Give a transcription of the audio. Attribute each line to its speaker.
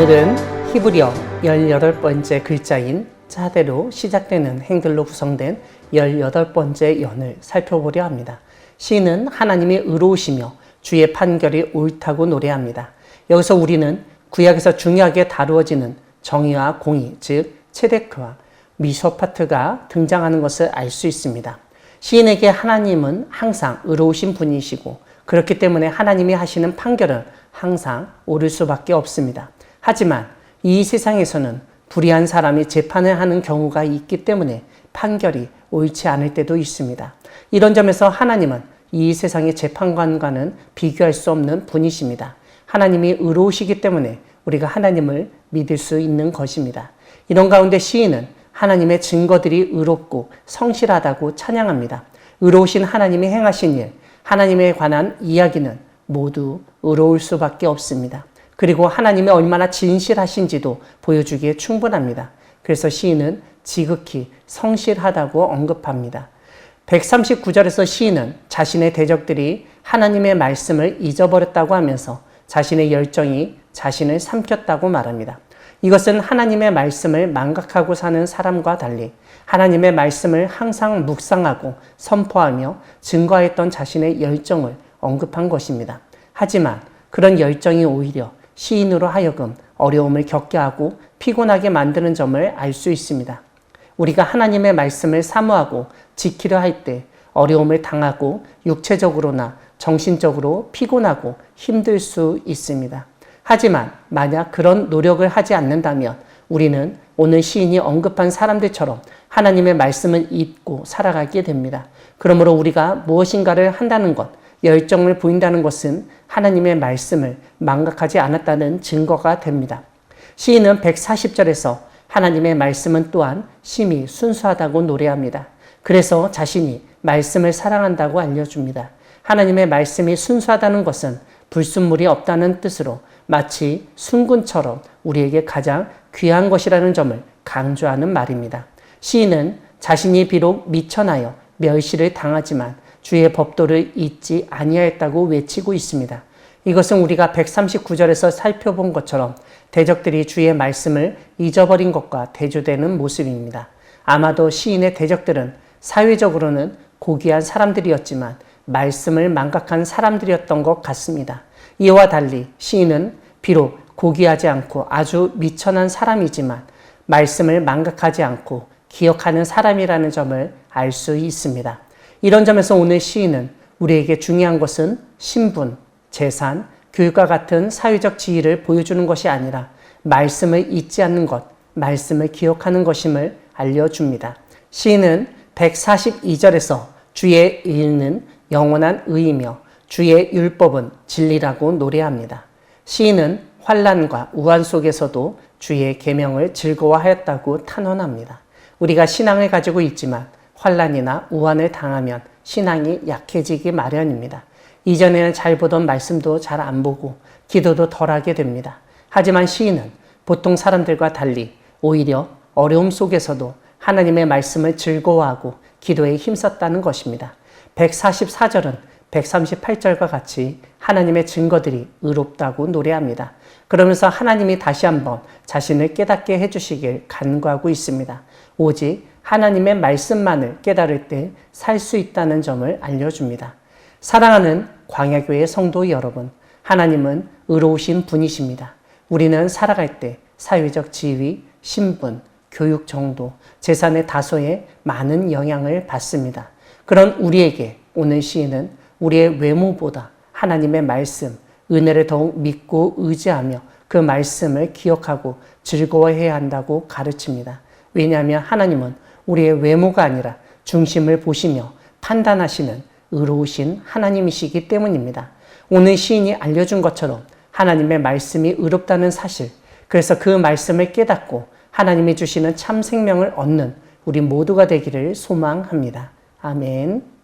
Speaker 1: 오늘은 히브리어 18번째 글자인 자대로 시작되는 행들로 구성된 18번째 연을 살펴보려 합니다. 시인은 하나님이 의로우시며 주의 판결이 옳다고 노래합니다. 여기서 우리는 구약에서 중요하게 다루어지는 정의와 공의, 즉 체데크와 미쇼파트가 등장하는 것을 알 수 있습니다. 시인에게 하나님은 항상 의로우신 분이시고 그렇기 때문에 하나님이 하시는 판결은 항상 옳을 수밖에 없습니다. 하지만 이 세상에서는 불의한 사람이 재판을 하는 경우가 있기 때문에 판결이 옳지 않을 때도 있습니다. 이런 점에서 하나님은 이 세상의 재판관과는 비교할 수 없는 분이십니다. 하나님이 의로우시기 때문에 우리가 하나님을 믿을 수 있는 것입니다. 이런 가운데 시인은 하나님의 증거들이 의롭고 성실하다고 찬양합니다. 의로우신 하나님이 행하신 일, 하나님에 관한 이야기는 모두 의로울 수밖에 없습니다. 그리고 하나님이 얼마나 진실하신지도 보여주기에 충분합니다. 그래서 시인은 지극히 성실하다고 언급합니다. 139절에서 시인은 자신의 대적들이 하나님의 말씀을 잊어버렸다고 하면서 자신의 열정이 자신을 삼켰다고 말합니다. 이것은 하나님의 말씀을 망각하고 사는 사람과 달리 하나님의 말씀을 항상 묵상하고 선포하며 증거했던 자신의 열정을 언급한 것입니다. 하지만 그런 열정이 오히려 시인으로 하여금 어려움을 겪게 하고 피곤하게 만드는 점을 알 수 있습니다. 우리가 하나님의 말씀을 사모하고 지키려 할 때 어려움을 당하고 육체적으로나 정신적으로 피곤하고 힘들 수 있습니다. 하지만 만약 그런 노력을 하지 않는다면 우리는 오늘 시인이 언급한 사람들처럼 하나님의 말씀을 잊고 살아가게 됩니다. 그러므로 우리가 무엇인가를 한다는 것, 열정을 보인다는 것은 하나님의 말씀을 망각하지 않았다는 증거가 됩니다. 시인은 140절에서 하나님의 말씀은 또한 심히 순수하다고 노래합니다. 그래서 자신이 말씀을 사랑한다고 알려줍니다. 하나님의 말씀이 순수하다는 것은 불순물이 없다는 뜻으로 마치 순금처럼 우리에게 가장 귀한 것이라는 점을 강조하는 말입니다. 시인은 자신이 비록 미천하여 멸시를 당하지만 주의 법도를 잊지 아니하였다고 외치고 있습니다. 이것은 우리가 139절에서 살펴본 것처럼 대적들이 주의 말씀을 잊어버린 것과 대조되는 모습입니다. 아마도 시인의 대적들은 사회적으로는 고귀한 사람들이었지만 말씀을 망각한 사람들이었던 것 같습니다. 이와 달리 시인은 비록 고귀하지 않고 아주 미천한 사람이지만 말씀을 망각하지 않고 기억하는 사람이라는 점을 알 수 있습니다. 이런 점에서 오늘 시인은 우리에게 중요한 것은 신분, 재산, 교육과 같은 사회적 지위를 보여주는 것이 아니라 말씀을 잊지 않는 것, 말씀을 기억하는 것임을 알려줍니다. 시인은 142절에서 주의 의는 영원한 의이며 주의 율법은 진리라고 노래합니다. 시인은 환난과 우환 속에서도 주의 계명을 즐거워하였다고 탄원합니다. 우리가 신앙을 가지고 있지만 환난이나 우환을 당하면 신앙이 약해지기 마련입니다. 이전에는 잘 보던 말씀도 잘 안 보고 기도도 덜하게 됩니다. 하지만 시인은 보통 사람들과 달리 오히려 어려움 속에서도 하나님의 말씀을 즐거워하고 기도에 힘썼다는 것입니다. 144절은 138절과 같이 하나님의 증거들이 의롭다고 노래합니다. 그러면서 하나님이 다시 한번 자신을 깨닫게 해주시길 간구하고 있습니다. 오직 하나님의 말씀만을 깨달을 때 살 수 있다는 점을 알려줍니다. 사랑하는 광야교회 성도 여러분, 하나님은 의로우신 분이십니다. 우리는 살아갈 때 사회적 지위, 신분, 교육 정도, 재산의 다소에 많은 영향을 받습니다. 그런 우리에게 오늘 시인은 우리의 외모보다 하나님의 말씀, 은혜를 더욱 믿고 의지하며 그 말씀을 기억하고 즐거워해야 한다고 가르칩니다. 왜냐하면 하나님은 우리의 외모가 아니라 중심을 보시며 판단하시는 의로우신 하나님이시기 때문입니다. 오늘 시인이 알려준 것처럼 하나님의 말씀이 의롭다는 사실, 그래서 그 말씀을 깨닫고 하나님이 주시는 참 생명을 얻는 우리 모두가 되기를 소망합니다. 아멘.